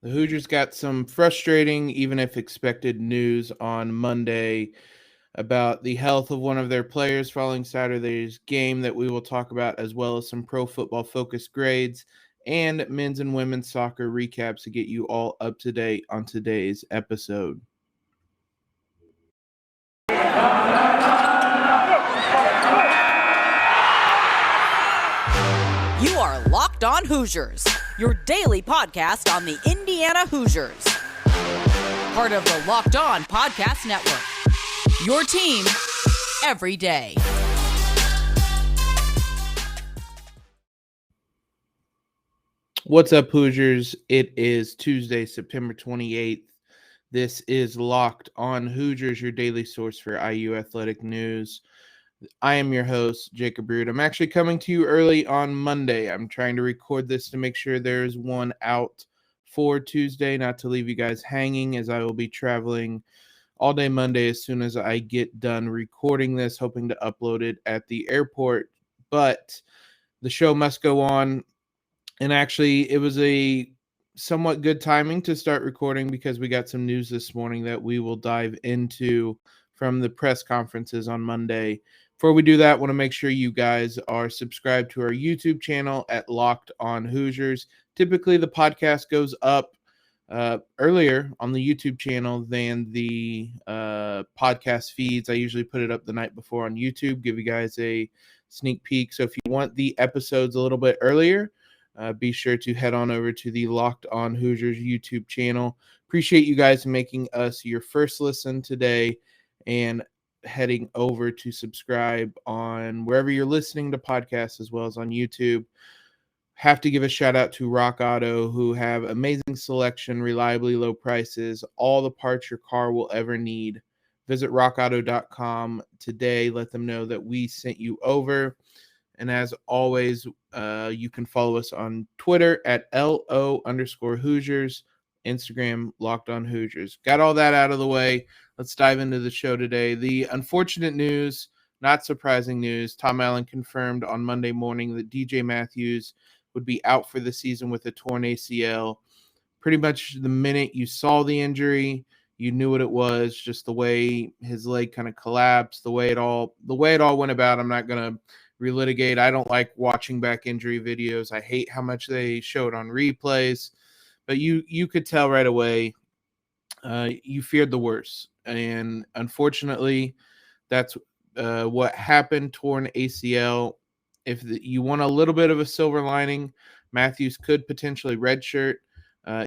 The Hoosiers got some frustrating, even if expected, news on Monday about the health of one of their players following Saturday's game that we will talk about, as well as some pro football focused grades and men's and women's soccer recaps to get you all up to date on today's episode. You are Locked On Hoosiers, your daily podcast on the Indiana Hoosiers. Part of the Locked On Podcast Network, your team every day. What's up, Hoosiers? It is Tuesday, September 28th. This is Locked On Hoosiers, your daily source for IU athletic news. I am your host, Jacoby Hewitt. I'm actually coming to you early on Monday. I'm trying to record this to make sure there's one out for Tuesday, not to leave you guys hanging, as I will be traveling all day Monday as soon as I get done recording this, hoping to upload it at the airport. But the show must go on. And actually, it was a somewhat good timing to start recording because we got some news this morning that we will dive into from the press conferences on Monday. Before we do that, I want to make sure you guys are subscribed to our YouTube channel at Locked On Hoosiers. Typically, the podcast goes up earlier on the YouTube channel than the podcast feeds. I usually put it up the night before on YouTube, give you guys a sneak peek. So if you want the episodes a little bit earlier, be sure to head on over to the Locked On Hoosiers YouTube channel. Appreciate you guys making us your first listen today and heading over to subscribe on wherever you're listening to podcasts as well as on YouTube. Have to give a shout out to Rock Auto, who have amazing selection, reliably low prices, all the parts your car will ever need. Visit rockauto.com today. Let them know that we sent you over. And as always, you can follow us on Twitter at LO_Hoosiers, Instagram, Locked On Hoosiers. Got all that out of the way. Let's dive into the show today. The unfortunate news, not surprising news, Tom Allen confirmed on Monday morning that DJ Matthews would be out for the season with a torn ACL. Pretty much the minute you saw the injury, you knew what it was, just the way his leg kind of collapsed, the way it all went about. I'm not going to relitigate. I don't like watching back injury videos. I hate how much they show it on replays, but you could tell right away you feared the worst. And unfortunately, that's what happened. Torn ACL. If you want a little bit of a silver lining, Matthews could potentially redshirt.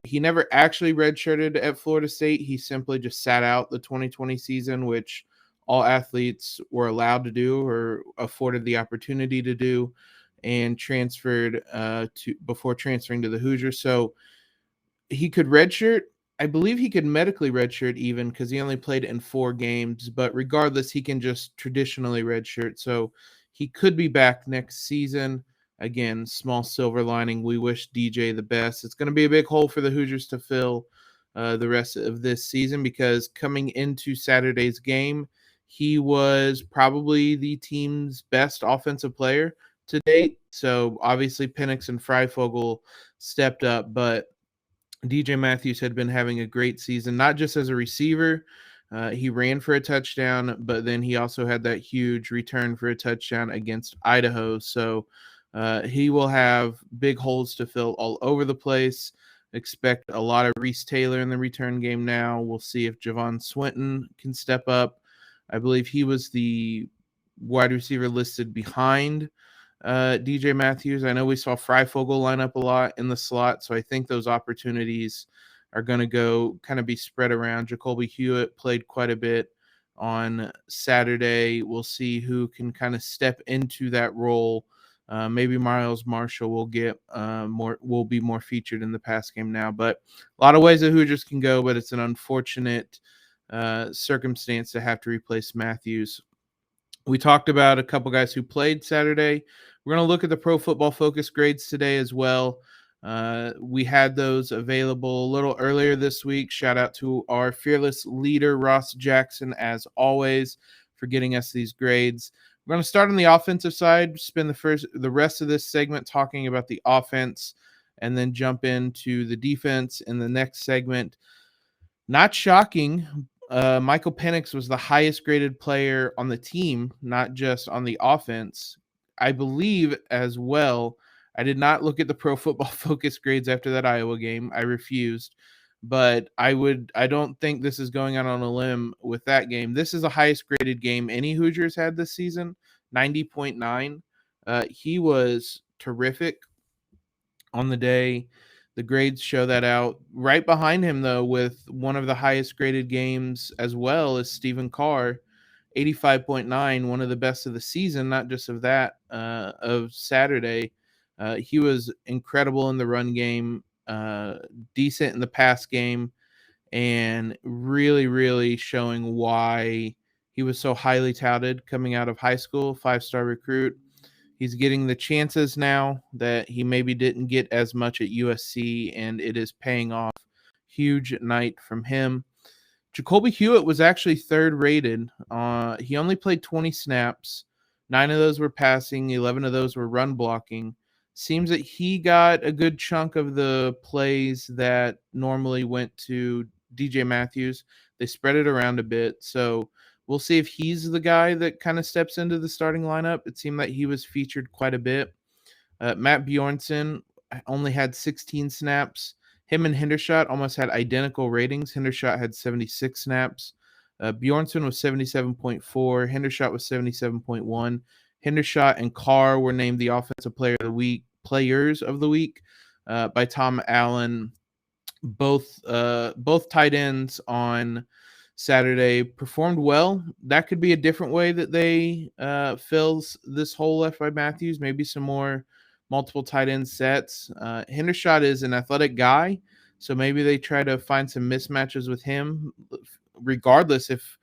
He never actually redshirted at Florida State. He simply just sat out the 2020 season, which all athletes were allowed to do or afforded the opportunity to do, and transferred before transferring to the Hoosiers. So he could redshirt. I believe he could medically redshirt even because he only played in 4 games. But regardless, he can just traditionally redshirt. So he could be back next season. Again, small silver lining. We wish DJ the best. It's going to be a big hole for the Hoosiers to fill the rest of this season because coming into Saturday's game, he was probably the team's best offensive player to date. So obviously Panicks and Freifogel stepped up, but DJ Matthews had been having a great season, not just as a receiver. He ran for a touchdown, but then he also had that huge return for a touchdown against Idaho. So he will have big holes to fill all over the place. Expect a lot of Reese Taylor in the return game now. We'll see if Javon Swinton can step up. I believe he was the wide receiver listed behind DJ Matthews. I know we saw Freifogel line up a lot in the slot, so I think those opportunities are going to go kind of be spread around. Jacoby Hewitt played quite a bit on Saturday. We'll see who can kind of step into that role. Maybe Miles Marshall will get will be more featured in the pass game now. But a lot of ways that Hoosiers can go, but it's an unfortunate circumstance to have to replace Matthews. We talked about a couple guys who played Saturday. We're going to look at the Pro Football Focus grades today as well. We had those available a little earlier this week. Shout out to our fearless leader, Ross Jackson, as always, for getting us these grades. We're going to start on the offensive side, spend the rest of this segment talking about the offense and then jump into the defense in the next segment. Not shocking, Michael Panicks was the highest graded player on the team, not just on the offense. I believe as well. I did not look at the Pro Football Focus grades after that Iowa game. I refused. But I don't think this is going out on a limb with that game. This is the highest graded game any Hoosiers had this season, 90.9. He was terrific on the day. The grades show that out. Right behind him, though, with one of the highest graded games as well, is Stephen Carr, 85.9, one of the best of the season, not just of that, of Saturday. He was incredible in the run game, decent in the pass game, and really, really showing why he was so highly touted coming out of high school, 5-star recruit. He's getting the chances now that he maybe didn't get as much at USC, and it is paying off. Huge night from him. Jacoby Hewitt was actually third rated. He only played 20 snaps. 9 of those were passing. 11 of those were run blocking. Seems that he got a good chunk of the plays that normally went to DJ Matthews. They spread it around a bit. So we'll see if he's the guy that kind of steps into the starting lineup. It seemed like he was featured quite a bit. Matt Bjornson only had 16 snaps. Him and Hendershot almost had identical ratings. Hendershot had 76 snaps. Bjornson was 77.4. Hendershot was 77.1. Hendershot and Carr were named the Offensive Players of the Week by Tom Allen. Both tight ends on Saturday performed well. That could be a different way that they fills this hole left by Matthews. Maybe some more multiple tight end sets. Hendershot is an athletic guy, so maybe they try to find some mismatches with him, regardless if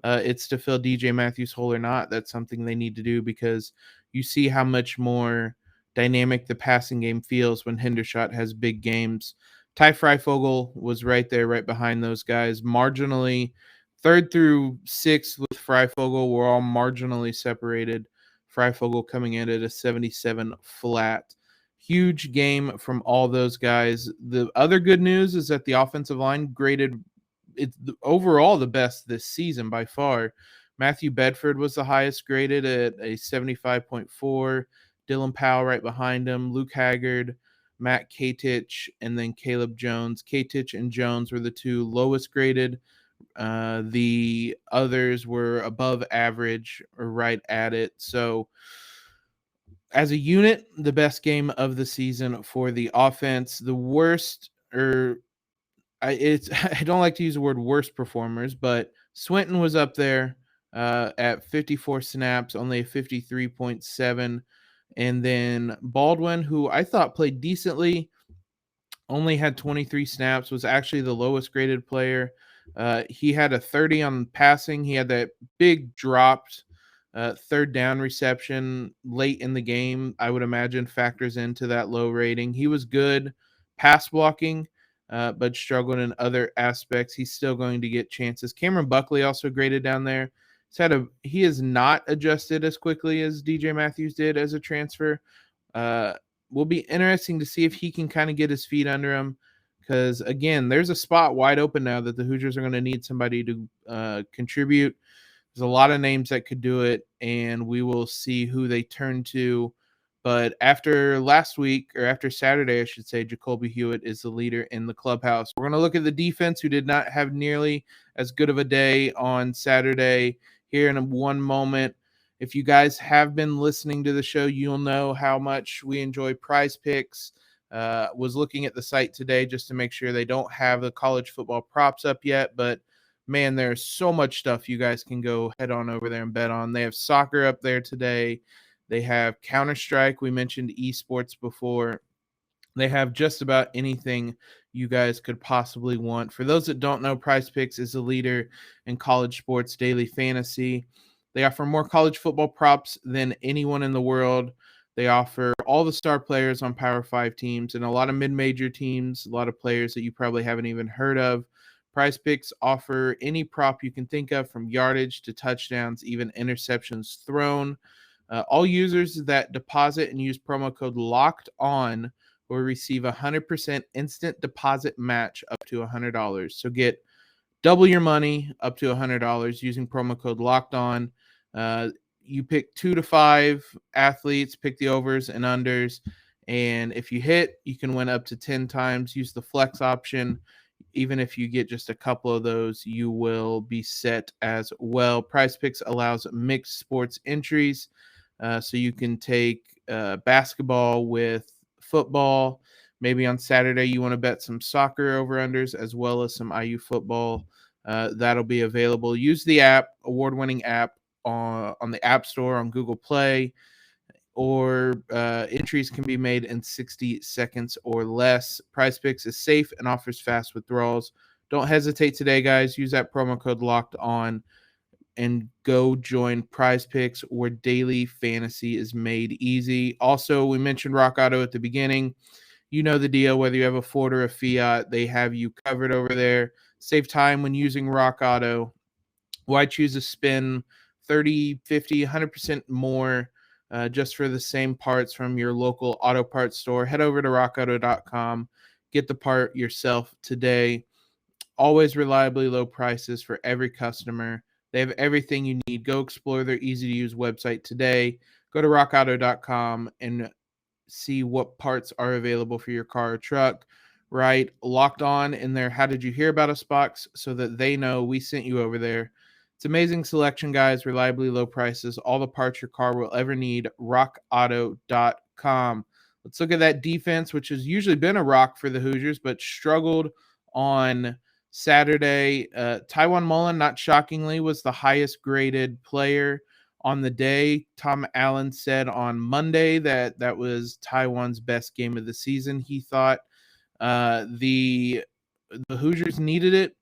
it's to fill DJ Matthews' hole or not. That's something they need to do, because you see how much more dynamic the passing game feels when Hendershot has big games. Ty Freifogel was right there, right behind those guys. Marginally, 3rd through 6th with Freifogel were all marginally separated. Freifogel coming in at a 77 flat. Huge game from all those guys. The other good news is that the offensive line graded it's overall the best this season by far. Matthew Bedford was the highest graded at a 75.4. Dylan Powell right behind him. Luke Haggard, Matt Katich, and then Caleb Jones. Katich and Jones were the 2 lowest graded. The others were above average or right at it. So as a unit, the best game of the season for the offense. The worst, I don't like to use the word worst performers, but Swinton was up there at 54 snaps, only a 53.7. And then Baldwin, who I thought played decently, only had 23 snaps, was actually the lowest graded player. He had a 30 on passing. He had that big dropped 3rd down reception late in the game. I would imagine factors into that low rating. He was good pass blocking, but struggled in other aspects. He's still going to get chances. Cameron Buckley also graded down there. He has not adjusted as quickly as DJ Matthews did as a transfer. Will be interesting to see if he can kind of get his feet under him, because again, there's a spot wide open now that the Hoosiers are going to need somebody to contribute. There's a lot of names that could do it, and we will see who they turn to. But after last week, or after Saturday, I should say, Jacoby Hewitt is the leader in the clubhouse. We're going to look at the defense, who did not have nearly as good of a day on Saturday, here in one moment. If you guys have been listening to the show, you'll know how much we enjoy Prize Picks. Was looking at the site today just to make sure they don't have the college football props up yet, but man, there's so much stuff you guys can go head on over there and bet on. They have soccer up there today. They have Counter-Strike. We mentioned esports before. They have just about anything you guys could possibly want. For those that don't know, Prize Picks is a leader in college sports daily fantasy. They offer more college football props than anyone in the world. They offer all the star players on Power 5 teams and a lot of mid-major teams, a lot of players that you probably haven't even heard of. Prize Picks offer any prop you can think of, from yardage to touchdowns, even interceptions thrown. All users that deposit and use promo code LOCKEDON or receive 100% instant deposit match up to $100. So get double your money up to $100 using promo code Locked On. You pick 2 to 5 athletes, pick the overs and unders, and if you hit, you can win up to 10 times. Use the flex option. Even if you get just a couple of those, you will be set as well. Prize Picks allows mixed sports entries, so you can take basketball with football. Maybe on Saturday you want to bet some soccer over-unders as well as some IU football. That'll be available. Use the app, award-winning app on the App Store, on Google Play, or entries can be made in 60 seconds or less. Prize Picks is safe and offers fast withdrawals. Don't hesitate today, guys. Use that promo code Locked On and go join Prize Picks, where daily fantasy is made easy. Also, we mentioned Rock Auto at the beginning. You know the deal. Whether you have a Ford or a Fiat, they have you covered over there. Save time when using Rock Auto. Why choose a spin 30, 50, 100% more just for the same parts from your local auto parts store? Head over to rockauto.com. Get the part yourself today. Always reliably low prices for every customer. They have everything you need. Go explore their easy-to-use website today. Go to rockauto.com and see what parts are available for your car or truck. Right? Locked On in their How Did You Hear About Us box so that they know we sent you over there. It's amazing selection, guys. Reliably low prices. All the parts your car will ever need. rockauto.com. Let's look at that defense, which has usually been a rock for the Hoosiers, but struggled on Saturday. Taiwan Mullen, not shockingly, was the highest graded player on the day. Tom Allen said on Monday that that was Taiwan's best game of the season. He thought the Hoosiers needed it.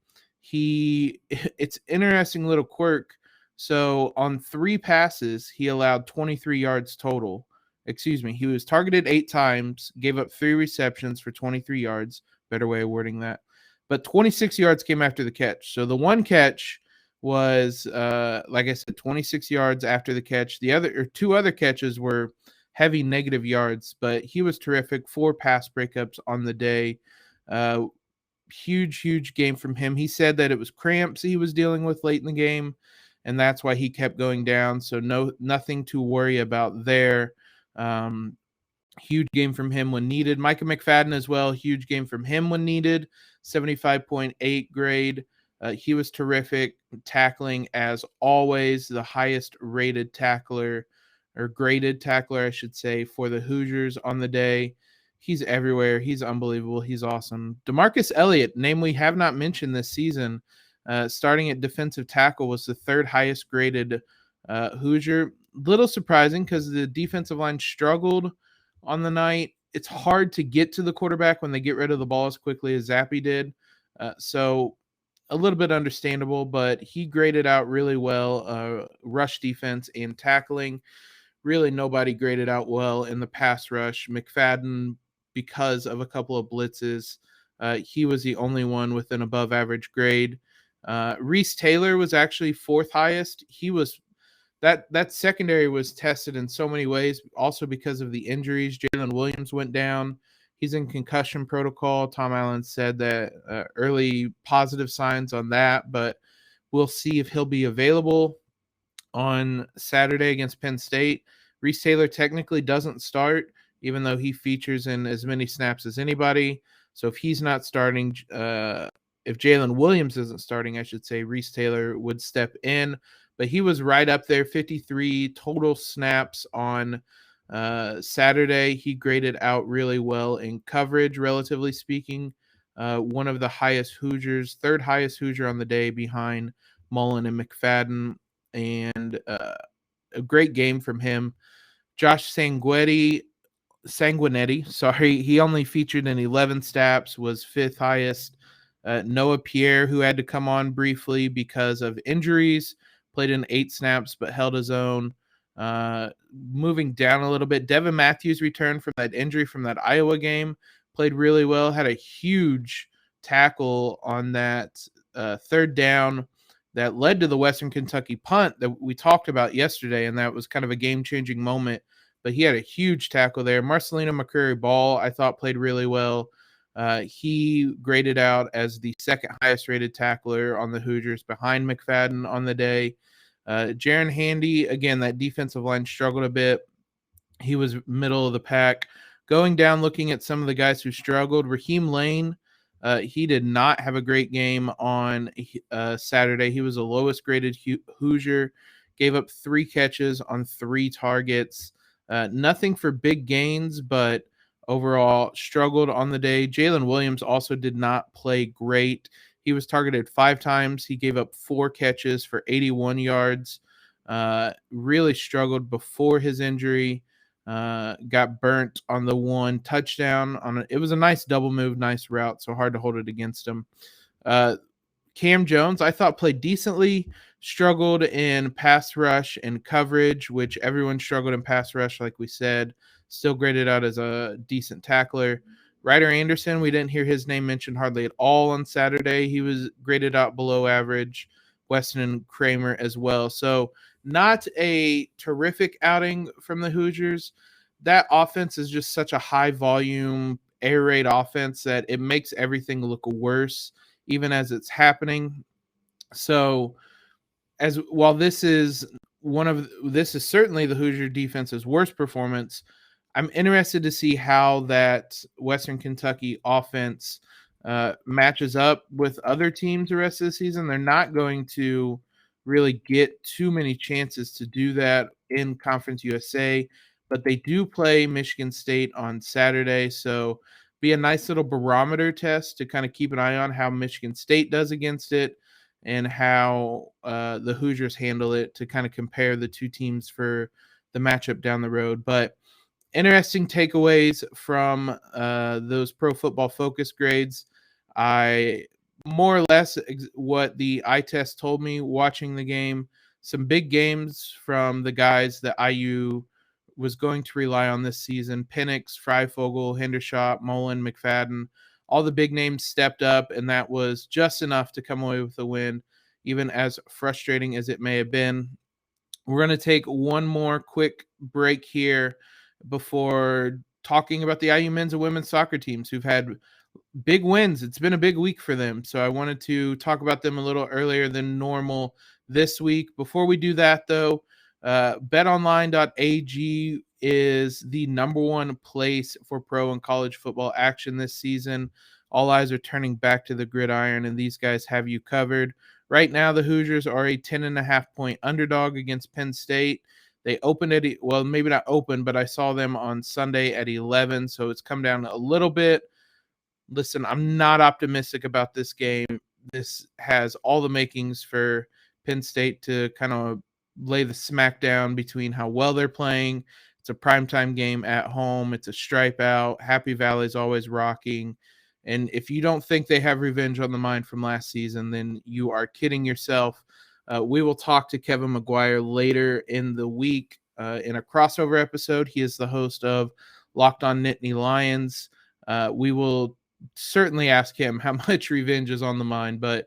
It's interesting little quirk. So on 3 passes, he allowed 23 yards total. Excuse me. He was targeted 8 times, gave up 3 receptions for 23 yards. Better way of wording that. But 26 yards came after the catch. So the one catch was, like I said, 26 yards after the catch. The other, or 2 other catches were heavy negative yards, but he was terrific. 4 pass breakups on the day. Huge game from him. He said that it was cramps he was dealing with late in the game, and that's why he kept going down. So nothing to worry about there. Huge game from him when needed. Micah McFadden as well. Huge game from him when needed. 75.8 grade. He was terrific tackling as always. The highest rated tackler, or graded tackler, I should say, for the Hoosiers on the day. He's everywhere. He's unbelievable. He's awesome. DeMarcus Elliott, name we have not mentioned this season, starting at defensive tackle, was the 3rd highest graded Hoosier. Little surprising because the defensive line struggled on the night. It's hard to get to the quarterback when they get rid of the ball as quickly as Zappe did. So a little bit understandable, but he graded out really well, rush defense and tackling. Really nobody graded out well in the pass rush. McFadden, because of a couple of blitzes, he was the only one with an above average grade. Reese Taylor was actually 4th highest. He was that secondary was tested in so many ways, also because of the injuries. Jalen Williams went down. He's in concussion protocol. Tom Allen said that early positive signs on that, but we'll see if he'll be available on Saturday against Penn State. Reese Taylor technically doesn't start, even though he features in as many snaps as anybody. So if he's not starting, if Jalen Williams isn't starting, I should say, Reese Taylor would step in. But he was right up there, 53 total snaps on Saturday. He graded out really well in coverage, relatively speaking. One of the highest Hoosiers, 3rd highest Hoosier on the day behind Mullen and McFadden. And a great game from him. Josh Sanguinetti, he only featured in 11 snaps, was 5th highest. Noah Pierre, who had to come on briefly because of injuries, played in 8 snaps but held his own. Moving down a little bit, Devin Matthews returned from that injury from that Iowa game, played really well, had a huge tackle on that 3rd down that led to the Western Kentucky punt that we talked about yesterday, and that was kind of a game-changing moment but he had a huge tackle there. Marcelino McCurry-Ball, I thought, played really well. He graded out as the second highest rated tackler on the Hoosiers behind McFadden on the day. Jaron Handy, again, that defensive line struggled a bit. He was middle of the pack. Going down, looking at some of the guys who struggled, Raheem Lane, he did not have a great game on Saturday. He was the lowest graded Hoosier, gave up 3 catches on 3 targets. Nothing for big gains, but overall struggled on the day. Jalen Williams also did not play great. He was targeted 5 times. He gave up 4 catches for 81 yards. Really struggled before his injury. Got burnt on the 1 touchdown. It was a nice double move, nice route, so hard to hold it against him. Cam Jones, I thought, played decently, struggled in pass rush and coverage, which everyone struggled in pass rush, like we said. Still graded out as a decent tackler. Ryder Anderson, we didn't hear his name mentioned hardly at all on Saturday. He was graded out below average. Weston and Kramer as well. So not a terrific outing from the Hoosiers. That offense is just such a high volume, air raid offense that it makes everything look worse, even as it's happening. So while this is certainly the Hoosier defense's worst performance, I'm interested to see how that Western Kentucky offense matches up with other teams the rest of the season. They're not going to really get too many chances to do that in Conference USA, but they do play Michigan State on Saturday, so be a nice little barometer test to kind of keep an eye on how Michigan State does against it and how the Hoosiers handle it, to kind of compare the two teams for the matchup down the road. But interesting takeaways from those Pro Football Focus grades. I more or less what the eye test told me watching the game. Some big games from the guys that IU was going to rely on this season. Panicks, Freifogel, Hendershot, Mullen, McFadden. All the big names stepped up, and that was just enough to come away with a win, even as frustrating as it may have been. We're going to take one more quick break here before talking about the IU men's and women's soccer teams who've had big wins. It's been a big week for them, so I wanted to talk about them a little earlier than normal this week. Before we do that, though, BetOnline.ag is the number one place for pro and college football action this season. All eyes are turning back to the gridiron, and these guys have you covered. Right now, the Hoosiers are a 10.5-point underdog against Penn State. They opened at, well, maybe not open, but I saw them on Sunday at 11, so it's come down a little bit. Listen, I'm not optimistic about this game. This has all the makings for Penn State to kind of lay the smackdown between how well they're playing. It's a primetime game at home. It's a stripe out. Happy Valley's always rocking. And if you don't think they have revenge on the mind from last season, then you are kidding yourself. We will talk to Kevin McGuire later in the week in a crossover episode. He is the host of Locked on Nittany Lions. We will certainly ask him how much revenge is on the mind, but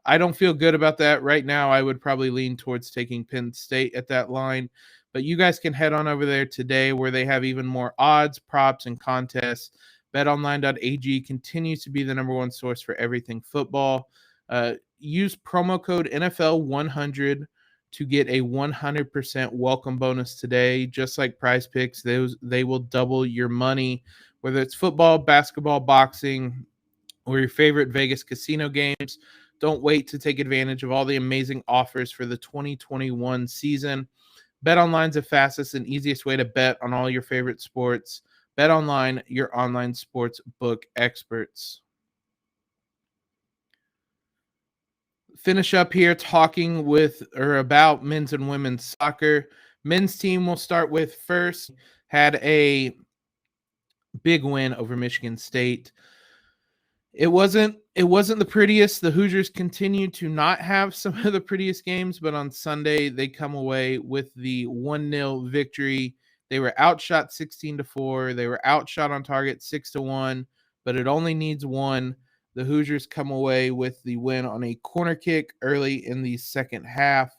I don't feel good about that right now. I would probably lean towards taking Penn State at that line, but you guys can head on over there today where they have even more odds, props, and contests. BetOnline.ag continues to be the number one source for everything football. Use promo code NFL100 to get a 100% welcome bonus today. Just like Prize Picks, they will double your money, whether it's football, basketball, boxing, or your favorite Vegas casino games. Don't wait to take advantage of all the amazing offers for the 2021 season. BetOnline's the fastest and easiest way to bet on all your favorite sports. BetOnline, your online sports book experts. Finish up here talking about men's and women's soccer. Men's team we'll start with first. Had a big win over Michigan State. It wasn't the prettiest. The Hoosiers continue to not have some of the prettiest games, but on Sunday they come away with the 1-0 victory. They were outshot 16-4. They were outshot on target 6-1, but it only needs one. The Hoosiers come away with the win on a corner kick early in the second half.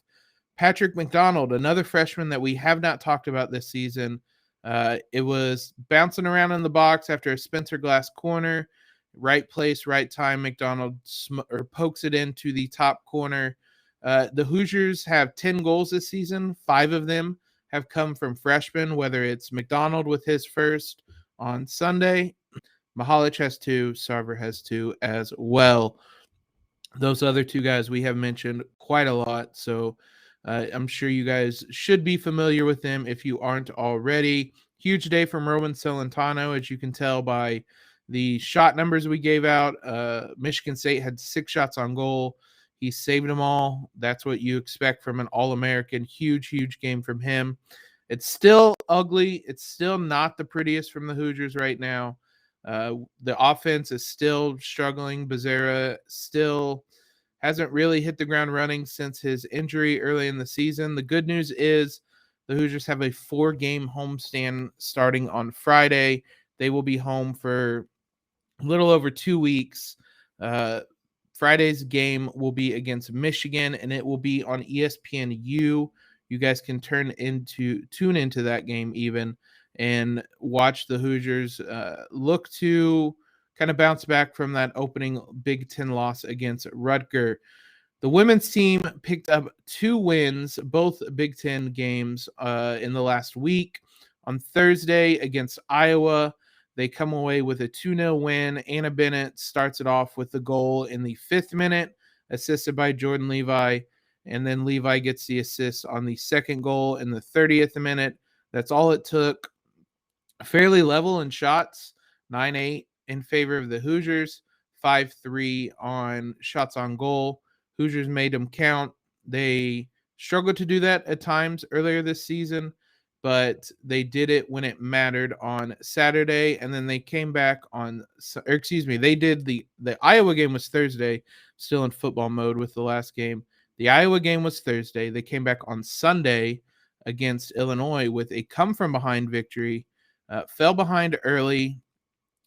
Patrick Mcdonald, another freshman that we have not talked about this season, It was bouncing around in the box after a Spencer Glass corner. Right place, right time. Mcdonald pokes it into the top corner. The Hoosiers have 10 goals this season. 5 of them have come from freshmen, whether it's Mcdonald with his first on Sunday. Mahalic has 2. Sarver has 2 as well. Those other 2 guys we have mentioned quite a lot, so I'm sure you guys should be familiar with them if you aren't already. Huge day from Rowan Celentano, as you can tell by the shot numbers we gave out. Michigan State had 6 shots on goal. He saved them all. That's what you expect from an All-American. Huge game from him. It's still ugly. It's still not the prettiest from the Hoosiers right now. The offense is still struggling. Becerra still hasn't really hit the ground running since his injury early in the season. The good news is the Hoosiers have a 4-game homestand starting on Friday. They will be home for a little over 2 weeks. Friday's game will be against Michigan, and it will be on ESPNU. You guys can tune into that game even and watch the Hoosiers look to kind of bounce back from that opening Big Ten loss against Rutgers. The women's team picked up 2 wins, both Big Ten games in the last week. On Thursday against Iowa, they come away with a 2-0 win. Anna Bennett starts it off with the goal in the 5th minute, assisted by Jordan Levi. And then Levi gets the assist on the second goal in the 30th minute. That's all it took. Fairly level in shots, 9-8 in favor of the Hoosiers, 5-3 on shots on goal. Hoosiers made them count. They struggled to do that at times earlier this season, but they did it when it mattered on Saturday, and then they came back they did the Iowa game was Thursday, still in football mode with the last game. The Iowa game was Thursday. They came back on Sunday against Illinois with a come-from-behind victory. Fell behind early.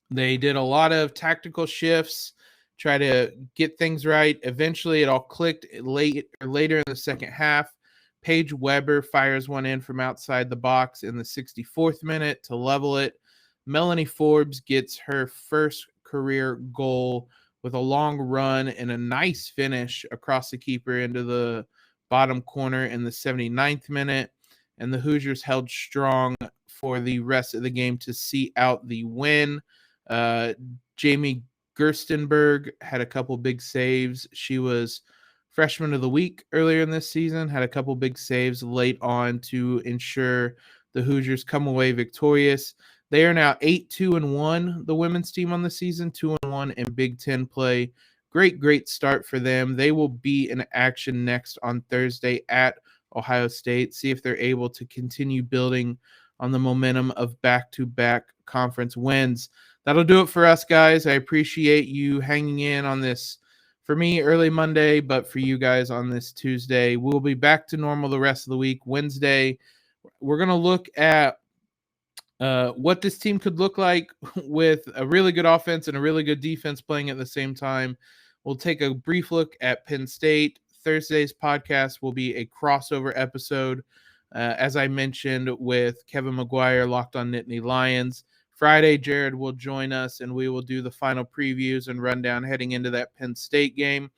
They did a lot of tactical shifts, try to get things right. Eventually, it all clicked later in the second half. Paige Weber fires one in from outside the box in the 64th minute to level it. Melanie Forbes gets her first career goal with a long run and a nice finish across the keeper into the bottom corner in the 79th minute. And the Hoosiers held strong for the rest of the game to see out the win. Jamie Gerstenberg had a couple big saves. She was freshman of the week earlier in this season, had a couple big saves late on to ensure the Hoosiers come away victorious. They are now 8-2-1, the women's team on the season, 2-1 in Big Ten play. Great start for them. They will be in action next on Thursday at Ohio State. See if they're able to continue building on the momentum of back-to-back conference wins. That'll do it for us, guys. I appreciate you hanging in on this, for me, early Monday, but for you guys on this Tuesday. We'll be back to normal the rest of the week. Wednesday, we're going to look at what this team could look like with a really good offense and a really good defense playing at the same time. We'll take a brief look at Penn State. Thursday's podcast will be a crossover episode, as I mentioned, with Kevin McGuire, Locked on Nittany Lions. Friday, Jared will join us, and we will do the final previews and rundown heading into that Penn State game.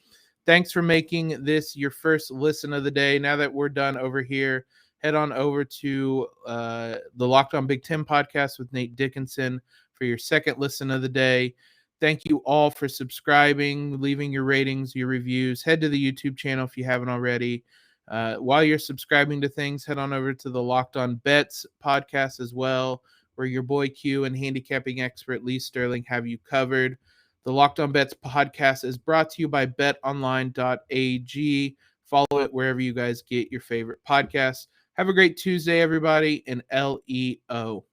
Thanks for making this your first listen of the day. Now that we're done over here, head on over to the Locked on Big Ten podcast with Nate Dickinson for your second listen of the day. Thank you all for subscribing, leaving your ratings, your reviews. Head to the YouTube channel if you haven't already. While you're subscribing to things, head on over to the Locked on Bets podcast as well, where your boy Q and handicapping expert Lee Sterling have you covered. The Locked on Bets podcast is brought to you by BetOnline.ag. Follow it wherever you guys get your favorite podcasts. Have a great Tuesday, everybody, and LEO.